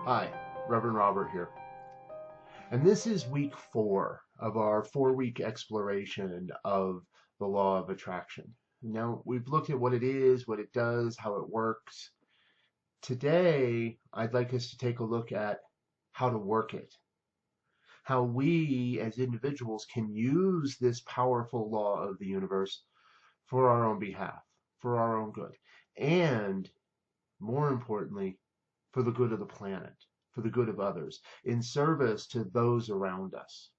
Hi, Reverend Robert here. And this is week 4 of our 4-week exploration of the law of attraction. Now, we've looked at what it is, what it does, how it works. Today, I'd like us to take a look at how to work it, how we as individuals can use this powerful law of the universe for our own behalf, for our own good, and more importantly, for the good of the planet, for the good of others, in service to those around us.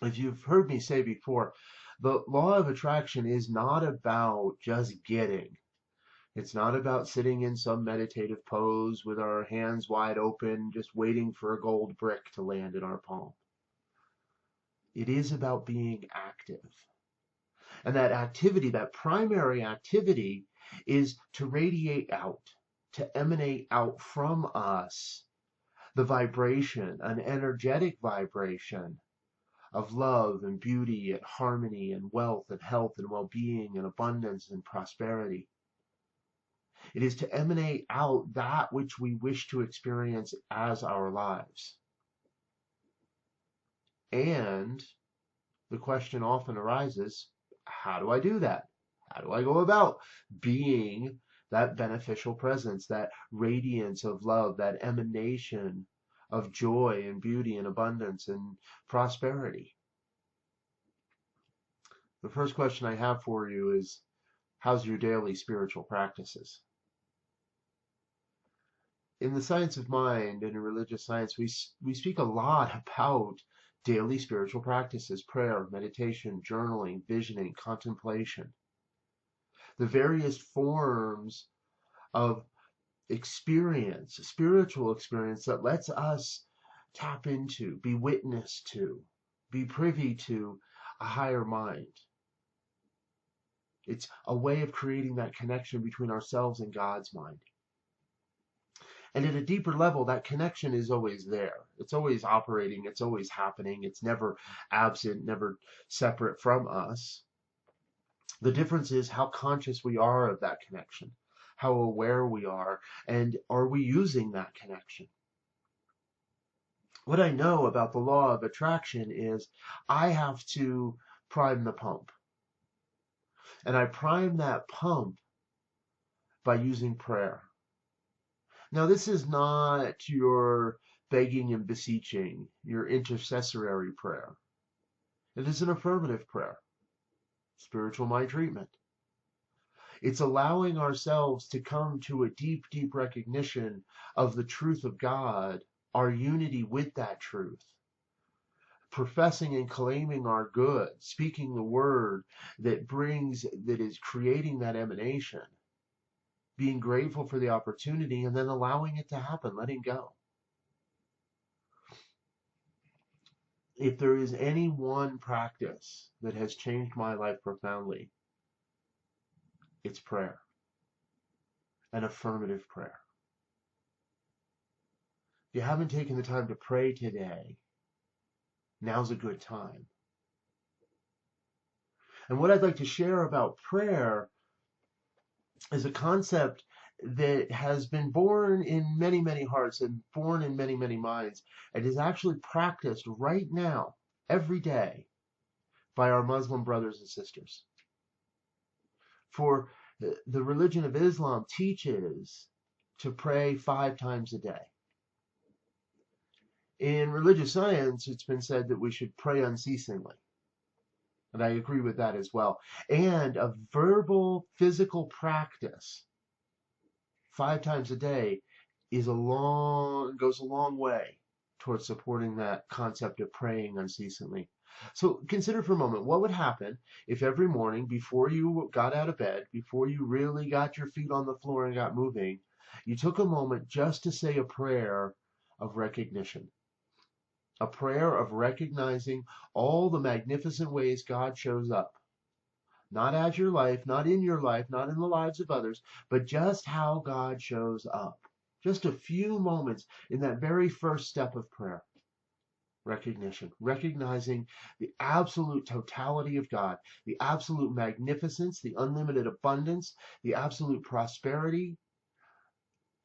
As you've heard me say before, the law of attraction is not about just getting. It's not about sitting in some meditative pose with our hands wide open, just waiting for a gold brick to land in our palm. It is about being active. And that activity, that primary activity, is to radiate out, to emanate out from us the vibration, an energetic vibration of love and beauty and harmony and wealth and health and well-being and abundance and prosperity. It is to emanate out that which we wish to experience as our lives. And the question often arises, how do I do that? How do I go about being that beneficial presence, that radiance of love, that emanation of joy and beauty and abundance and prosperity? The first question I have for you is, how's your daily spiritual practices? In the science of mind and in religious science, we speak a lot about daily spiritual practices: prayer, meditation, journaling, visioning, contemplation. The various forms of experience, spiritual experience that lets us tap into, be witness to, be privy to a higher mind. It's a way of creating that connection between ourselves and God's mind. And at a deeper level, that connection is always there. It's always operating. It's always happening. It's never absent, never separate from us. The difference is how conscious we are of that connection, how aware we are, and are we using that connection? What I know about the law of attraction is I have to prime the pump. And I prime that pump by using prayer. Now, this is not your begging and beseeching, your intercessory prayer. It is an affirmative prayer, spiritual mind treatment. It's allowing ourselves to come to a deep, deep recognition of the truth of God, our unity with that truth, professing and claiming our good, speaking the word that is creating that emanation, being grateful for the opportunity, and then allowing it to happen, letting go. If there is any one practice that has changed my life profoundly, it's prayer, an affirmative prayer. If you haven't taken the time to pray today, now's a good time. And what I'd like to share about prayer is a concept that has been born in many, many hearts and born in many, many minds, and is actually practiced right now, every day, by our Muslim brothers and sisters. For the religion of Islam teaches to pray 5 times a day. In religious science, it's been said that we should pray unceasingly. And I agree with that as well. And a verbal, physical practice 5 times a day goes a long way towards supporting that concept of praying unceasingly. So consider for a moment, what would happen if every morning, before you got out of bed, before you really got your feet on the floor and got moving, you took a moment just to say a prayer of recognition. A prayer of recognizing all the magnificent ways God shows up. Not as your life, not in your life, not in the lives of others, but just how God shows up. Just a few moments in that very first step of prayer. Recognition. Recognizing the absolute totality of God, the absolute magnificence, the unlimited abundance, the absolute prosperity,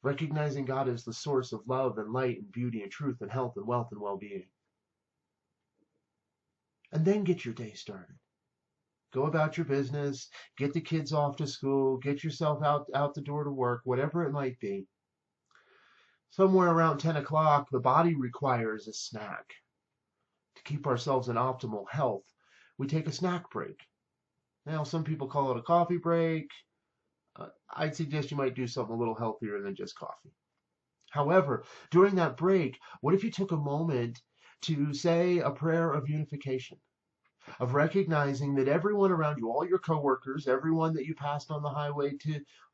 recognizing God as the source of love and light and beauty and truth and health and wealth and well-being. And then get your day started. Go about your business, get the kids off to school, get yourself out the door to work, whatever it might be. Somewhere around 10 o'clock, the body requires a snack. To keep ourselves in optimal health, we take a snack break. Now, some people call it a coffee break. I'd suggest you might do something a little healthier than just coffee. However, during that break, what if you took a moment to say a prayer of unification, of recognizing that everyone around you, all your coworkers, everyone that you passed on the highway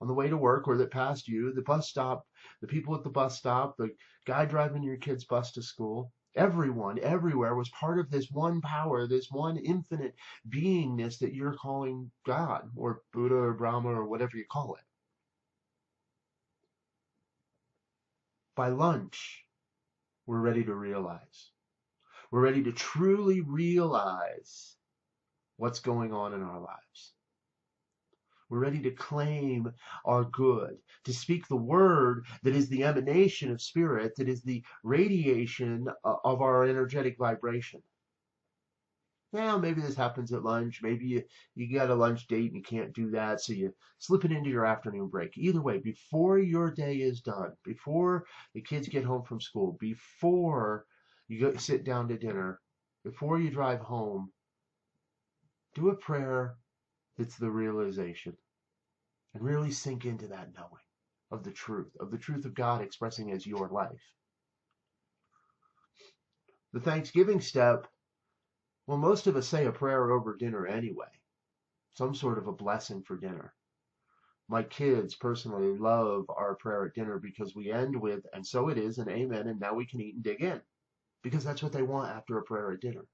on the way to work or that passed you, the bus stop, the people at the bus stop, the guy driving your kid's bus to school, everyone, everywhere was part of this one power, this one infinite beingness that you're calling God or Buddha or Brahma or whatever you call it. By lunch, we're ready to realize. We're ready to truly realize what's going on in our lives. We're ready to claim our good, to speak the word that is the emanation of spirit, that is the radiation of our energetic vibration. Now, maybe this happens at lunch. Maybe you got a lunch date and you can't do that, so you slip it into your afternoon break. Either way, before your day is done, before the kids get home from school, before you go sit down to dinner, before you drive home, do a prayer that's the realization, and really sink into that knowing of the truth of God expressing as your life. The Thanksgiving step, well, most of us say a prayer over dinner anyway, some sort of a blessing for dinner. My kids personally love our prayer at dinner because we end with, and so it is, and amen, and now we can eat and dig in, because that's what they want after a prayer at dinner.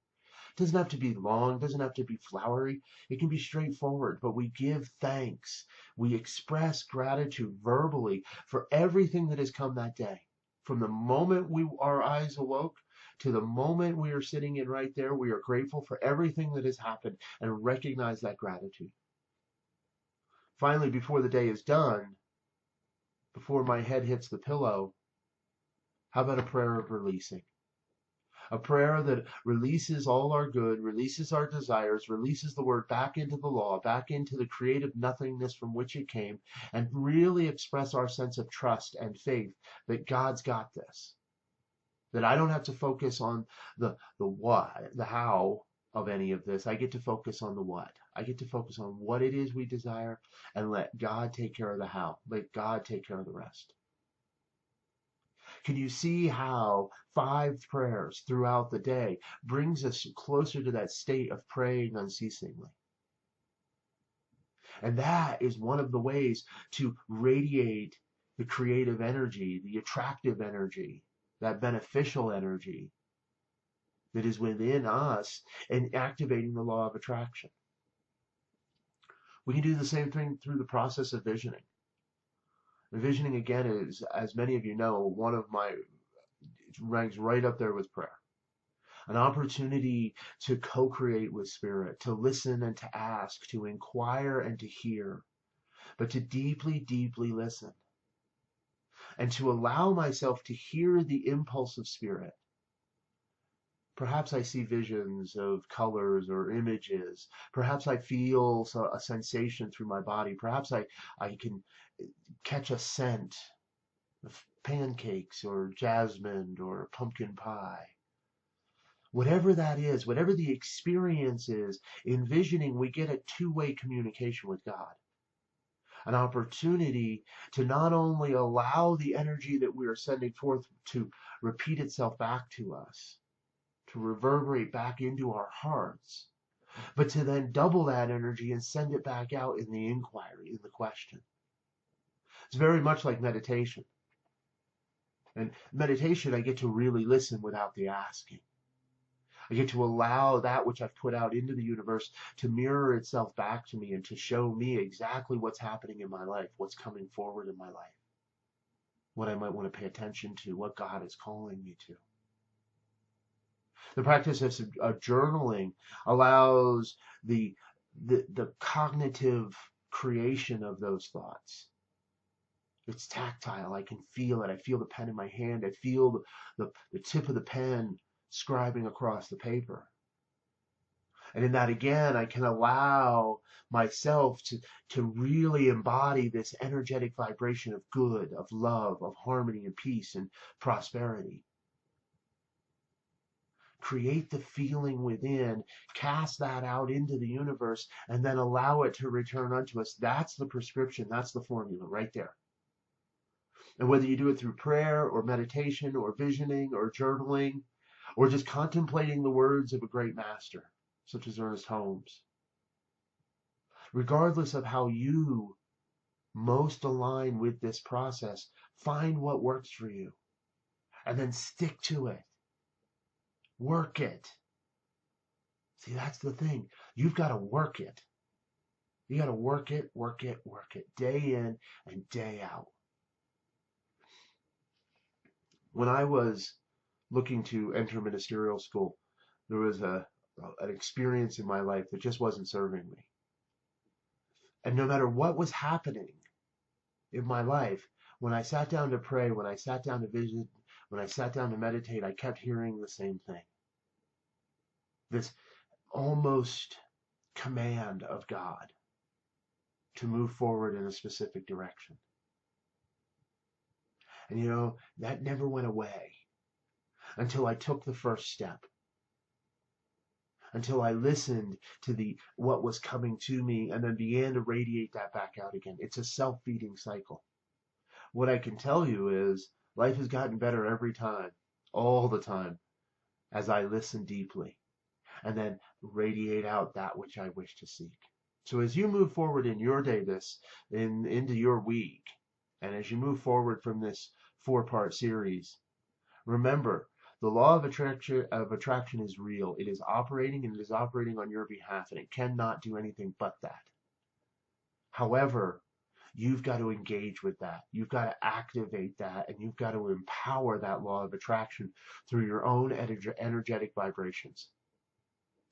It doesn't have to be long, doesn't have to be flowery. It can be straightforward, but we give thanks. We express gratitude verbally for everything that has come that day. From the moment our eyes awoke to the moment we are sitting in right there, we are grateful for everything that has happened and recognize that gratitude. Finally, before the day is done, before my head hits the pillow, how about a prayer of releasing? A prayer that releases all our good, releases our desires, releases the word back into the law, back into the creative nothingness from which it came, and really express our sense of trust and faith that God's got this. That I don't have to focus on the what, the how of any of this. I get to focus on the what. I get to focus on what it is we desire and let God take care of the how. Let God take care of the rest. Can you see how 5 prayers throughout the day brings us closer to that state of praying unceasingly? And that is one of the ways to radiate the creative energy, the attractive energy, that beneficial energy that is within us and activating the law of attraction. We can do the same thing through the process of visioning. Visioning, again, is, as many of you know, one of my ranks right up there with prayer. An opportunity to co-create with spirit, to listen and to ask, to inquire and to hear, but to deeply, deeply listen. And to allow myself to hear the impulse of spirit. Perhaps I see visions of colors or images. Perhaps I feel a sensation through my body. Perhaps I can catch a scent of pancakes or jasmine or pumpkin pie. Whatever that is, whatever the experience is, in visioning, we get a two-way communication with God. An opportunity to not only allow the energy that we are sending forth to repeat itself back to us, to reverberate back into our hearts, but to then double that energy and send it back out in the inquiry, in the question. It's very much like meditation. And meditation, I get to really listen without the asking. I get to allow that which I've put out into the universe to mirror itself back to me and to show me exactly what's happening in my life, what's coming forward in my life, what I might want to pay attention to, what God is calling me to. The practice of journaling allows the cognitive creation of those thoughts. It's tactile. I can feel it. I feel the pen in my hand. I feel the tip of the pen scribing across the paper. And in that, again, I can allow myself to really embody this energetic vibration of good, of love, of harmony and peace and prosperity. Create the feeling within, cast that out into the universe, and then allow it to return unto us. That's the prescription. That's the formula right there. And whether you do it through prayer or meditation or visioning or journaling or just contemplating the words of a great master, such as Ernest Holmes, regardless of how you most align with this process, find what works for you and then stick to it. Work it. See, that's the thing. You've got to work it. You got to work it, work it, work it, day in and day out. When I was looking to enter ministerial school, there was an experience in my life that just wasn't serving me. And no matter what was happening in my life, when I sat down to pray, when I sat down to vision, when I sat down to meditate, I kept hearing the same thing. This almost command of God to move forward in a specific direction. And you know, that never went away until I took the first step. Until I listened to what was coming to me and then began to radiate that back out again. It's a self-feeding cycle. What I can tell you is life has gotten better every time, all the time, as I listen deeply and then radiate out that which I wish to seek. So as you move forward in your day, into your week, and as you move forward from this 4-part series, remember, the law of attraction is real. It is operating, and it is operating on your behalf, and it cannot do anything but that. However, you've got to engage with that. You've got to activate that, and you've got to empower that law of attraction through your own energetic vibrations,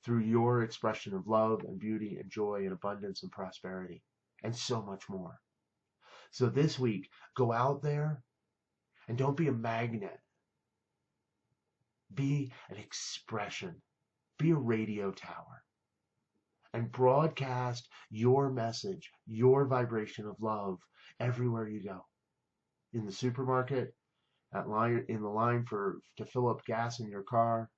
through your expression of love and beauty and joy and abundance and prosperity, and so much more. So this week, go out there and don't be a magnet. Be an expression. Be a radio tower. And broadcast your message, your vibration of love everywhere you go. In the supermarket, in the line to fill up gas in your car,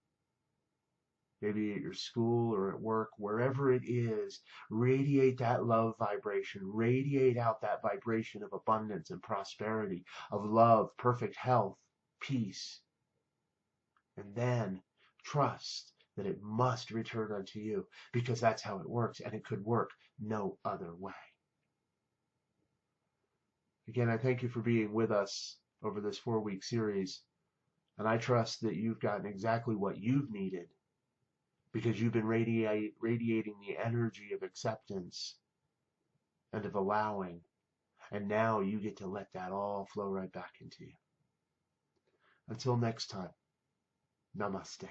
maybe at your school or at work, wherever it is, radiate that love vibration. Radiate out that vibration of abundance and prosperity, of love, perfect health, peace. And then trust that it must return unto you, because that's how it works, and it could work no other way. Again, I thank you for being with us over this 4-week series, and I trust that you've gotten exactly what you've needed, because you've been radiating the energy of acceptance and of allowing, and now you get to let that all flow right back into you. Until next time, namaste.